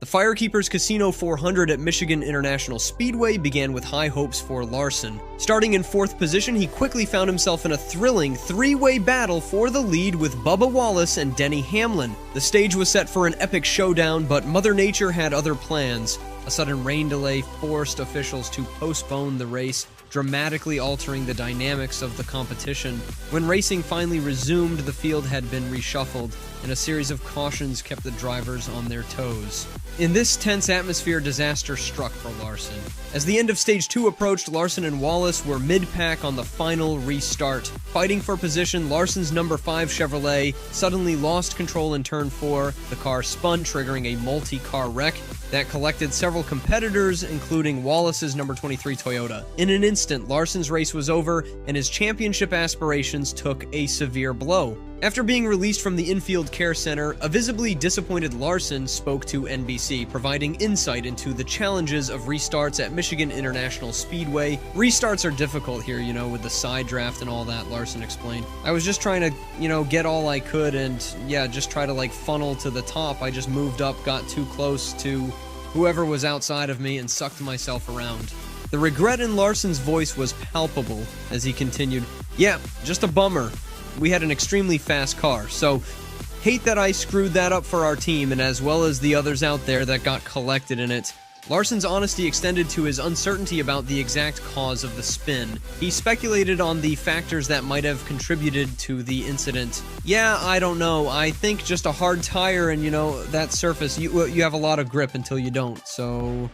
FireKeepers Casino 400 at Michigan International Speedway began with high hopes for Larson. Starting in 4th position, he quickly found himself in a thrilling three-way battle for the lead with Bubba Wallace and Denny Hamlin. The stage was set for an epic showdown, but Mother Nature had other plans. A sudden rain delay forced officials to postpone the race, dramatically altering the dynamics of the competition. When racing finally resumed, the field had been reshuffled, and a series of cautions kept the drivers on their toes. In this tense atmosphere, disaster struck for Larson. As the end of Stage 2 approached, Larson and Wallace were mid-pack on the final restart. Fighting for position, Larson's number 5 Chevrolet suddenly lost control in Turn 4. The car spun, triggering a multi-car wreck that collected several competitors, including Wallace's number 23 Toyota. In an instant, Larson's race was over, and his championship aspirations took a severe blow. After being released from the infield care center, a visibly disappointed Larson spoke to NBC, providing insight into the challenges of restarts at Michigan International Speedway. Restarts are difficult here, with the side draft and all that, Larson explained. I was just trying to, get all I could and, just try to, funnel to the top. I just moved up, got too close to whoever was outside of me, and sucked myself around. The regret in Larson's voice was palpable as he continued, "Yeah, just a bummer. We had an extremely fast car, so hate that I screwed that up for our team and as well as the others out there that got collected in it." Larson's honesty extended to his uncertainty about the exact cause of the spin. He speculated on the factors that might have contributed to the incident. "Yeah, I don't know. I think just a hard tire and, that surface, you have a lot of grip until you don't, so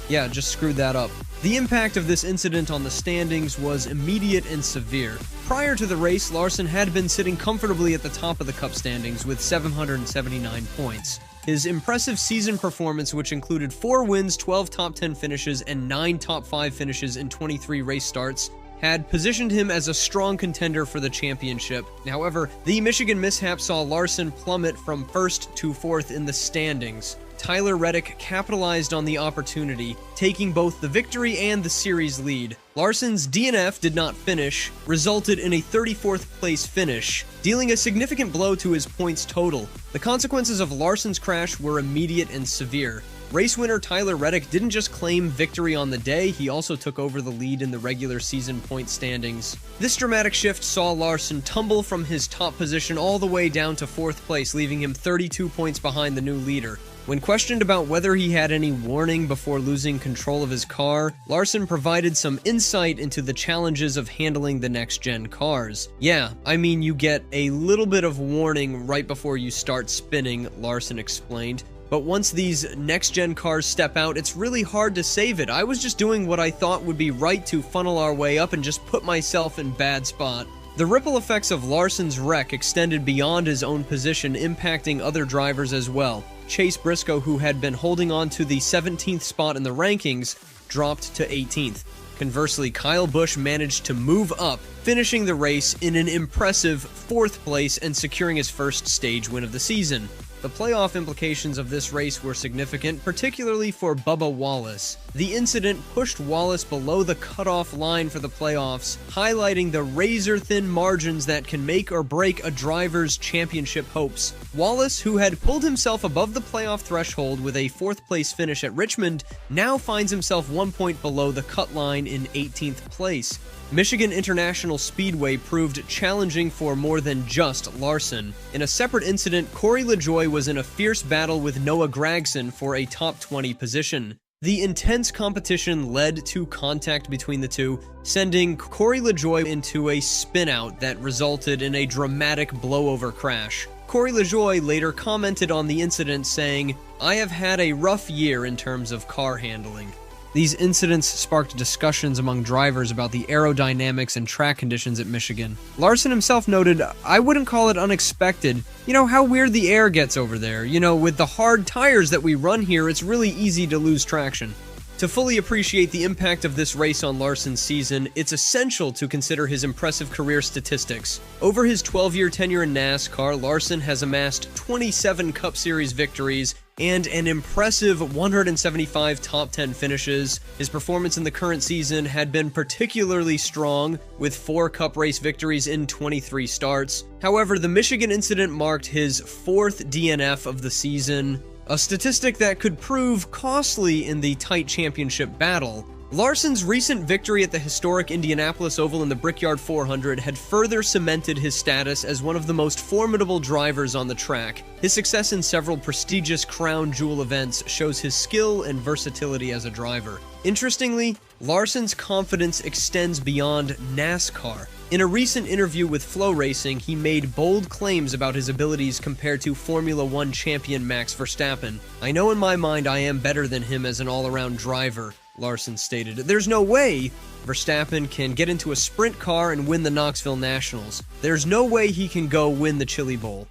yeah, just screwed that up." The impact of this incident on the standings was immediate and severe. Prior to the race, Larson had been sitting comfortably at the top of the Cup standings with 779 points. His impressive season performance, which included 4 wins, 12 top 10 finishes, and 9 top 5 finishes in 23 race starts, had positioned him as a strong contender for the championship. However, the Michigan mishap saw Larson plummet from 1st to 4th in the standings. Tyler Reddick capitalized on the opportunity, taking both the victory and the series lead. Larson's DNF did not finish, resulted in a 34th place finish, dealing a significant blow to his points total. The consequences of Larson's crash were immediate and severe. Race winner Tyler Reddick didn't just claim victory on the day, he also took over the lead in the regular season point standings. This dramatic shift saw Larson tumble from his top position all the way down to 4th place, leaving him 32 points behind the new leader. When questioned about whether he had any warning before losing control of his car, Larson provided some insight into the challenges of handling the next-gen cars. "Yeah, you get a little bit of warning right before you start spinning," Larson explained. "But once these next-gen cars step out, it's really hard to save it. I was just doing what I thought would be right to funnel our way up and just put myself in bad spot." The ripple effects of Larson's wreck extended beyond his own position, impacting other drivers as well. Chase Briscoe, who had been holding on to the 17th spot in the rankings, dropped to 18th. Conversely, Kyle Busch managed to move up, finishing the race in an impressive 4th place and securing his first stage win of the season. The playoff implications of this race were significant, particularly for Bubba Wallace. The incident pushed Wallace below the cutoff line for the playoffs, highlighting the razor-thin margins that can make or break a driver's championship hopes. Wallace, who had pulled himself above the playoff threshold with a 4th place finish at Richmond, now finds himself 1 point below the cut line in 18th place. Michigan International Speedway proved challenging for more than just Larson. In a separate incident, Corey LaJoie was in a fierce battle with Noah Gragson for a top 20 position. The intense competition led to contact between the two, sending Corey LaJoie into a spin-out that resulted in a dramatic blowover crash. Corey LaJoie later commented on the incident saying, "I have had a rough year in terms of car handling." These incidents sparked discussions among drivers about the aerodynamics and track conditions at Michigan. Larson himself noted, "I wouldn't call it unexpected. How weird the air gets over there. With the hard tires that we run here, it's really easy to lose traction." To fully appreciate the impact of this race on Larson's season, it's essential to consider his impressive career statistics. Over his 12-year tenure in NASCAR, Larson has amassed 27 Cup Series victories and an impressive 175 top 10 finishes. His performance in the current season had been particularly strong, with 4 Cup race victories in 23 starts. However, the Michigan incident marked his 4th DNF of the season, a statistic that could prove costly in the tight championship battle. Larson's recent victory at the historic Indianapolis Oval in the Brickyard 400 had further cemented his status as one of the most formidable drivers on the track. His success in several prestigious crown jewel events shows his skill and versatility as a driver. Interestingly, Larson's confidence extends beyond NASCAR. In a recent interview with Flow Racing, he made bold claims about his abilities compared to Formula One champion Max Verstappen. "I know in my mind I am better than him as an all-around driver," Larson stated. "There's no way Verstappen can get into a sprint car and win the Knoxville Nationals. There's no way he can go win the Chili Bowl."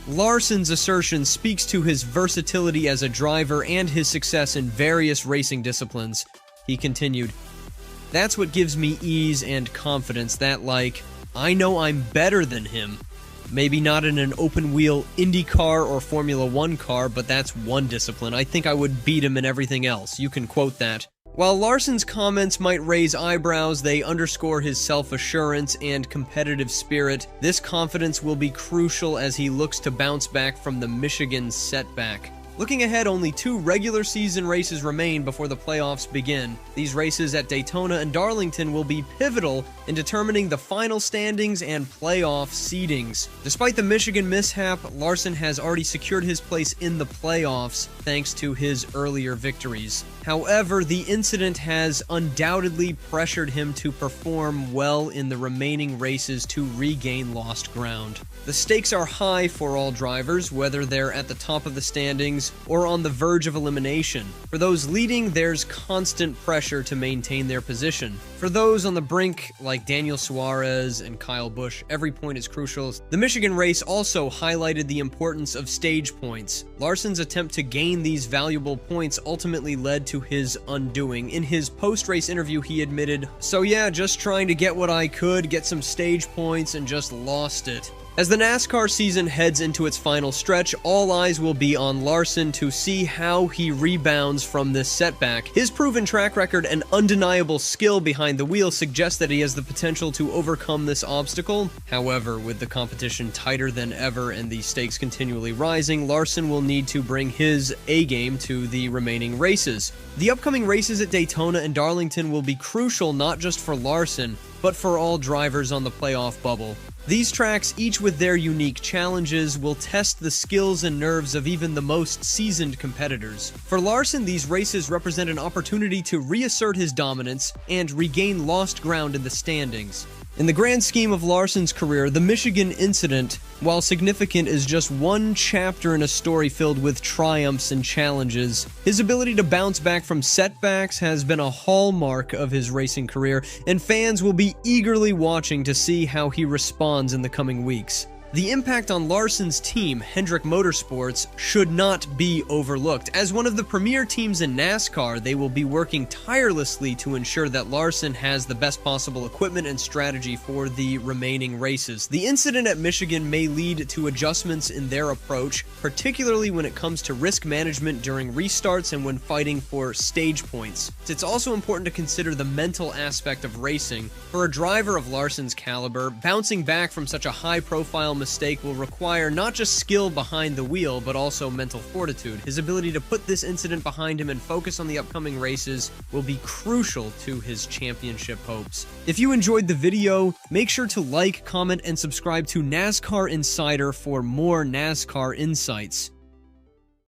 Larson's assertion speaks to his versatility as a driver and his success in various racing disciplines. He continued, "That's what gives me ease and confidence, that I know I'm better than him. Maybe not in an open-wheel Indy car or Formula One car, but that's one discipline. I think I would beat him in everything else." You can quote that. While Larson's comments might raise eyebrows, they underscore his self-assurance and competitive spirit. This confidence will be crucial as he looks to bounce back from the Michigan setback. Looking ahead, only 2 regular season races remain before the playoffs begin. These races at Daytona and Darlington will be pivotal in determining the final standings and playoff seedings. Despite the Michigan mishap, Larson has already secured his place in the playoffs thanks to his earlier victories. However, the incident has undoubtedly pressured him to perform well in the remaining races to regain lost ground. The stakes are high for all drivers, whether they're at the top of the standings or on the verge of elimination. For those leading, there's constant pressure to maintain their position. For those on the brink, like Daniel Suarez and Kyle Busch, every point is crucial. The Michigan race also highlighted the importance of stage points. Larson's attempt to gain these valuable points ultimately led to his undoing. In his post-race interview, he admitted, "So yeah, just trying to get what I could, get some stage points, and just lost it." As the NASCAR season heads into its final stretch, all eyes will be on Larson to see how he rebounds from this setback. His proven track record and undeniable skill behind the wheel suggest that he has the potential to overcome this obstacle. However, with the competition tighter than ever and the stakes continually rising, Larson will need to bring his A-game to the remaining races. The upcoming races at Daytona and Darlington will be crucial not just for Larson, but for all drivers on the playoff bubble. These tracks, each with their unique challenges, will test the skills and nerves of even the most seasoned competitors. For Larson, these races represent an opportunity to reassert his dominance and regain lost ground in the standings. In the grand scheme of Larson's career, the Michigan incident, while significant, is just one chapter in a story filled with triumphs and challenges. His ability to bounce back from setbacks has been a hallmark of his racing career, and fans will be eagerly watching to see how he responds in the coming weeks. The impact on Larson's team, Hendrick Motorsports, should not be overlooked. As one of the premier teams in NASCAR, they will be working tirelessly to ensure that Larson has the best possible equipment and strategy for the remaining races. The incident at Michigan may lead to adjustments in their approach, particularly when it comes to risk management during restarts and when fighting for stage points. It's also important to consider the mental aspect of racing. For a driver of Larson's caliber, bouncing back from such a high-profile mistake will require not just skill behind the wheel, but also mental fortitude. His ability to put this incident behind him and focus on the upcoming races will be crucial to his championship hopes. If you enjoyed the video, make sure to like, comment, and subscribe to NASCAR Insider for more NASCAR insights.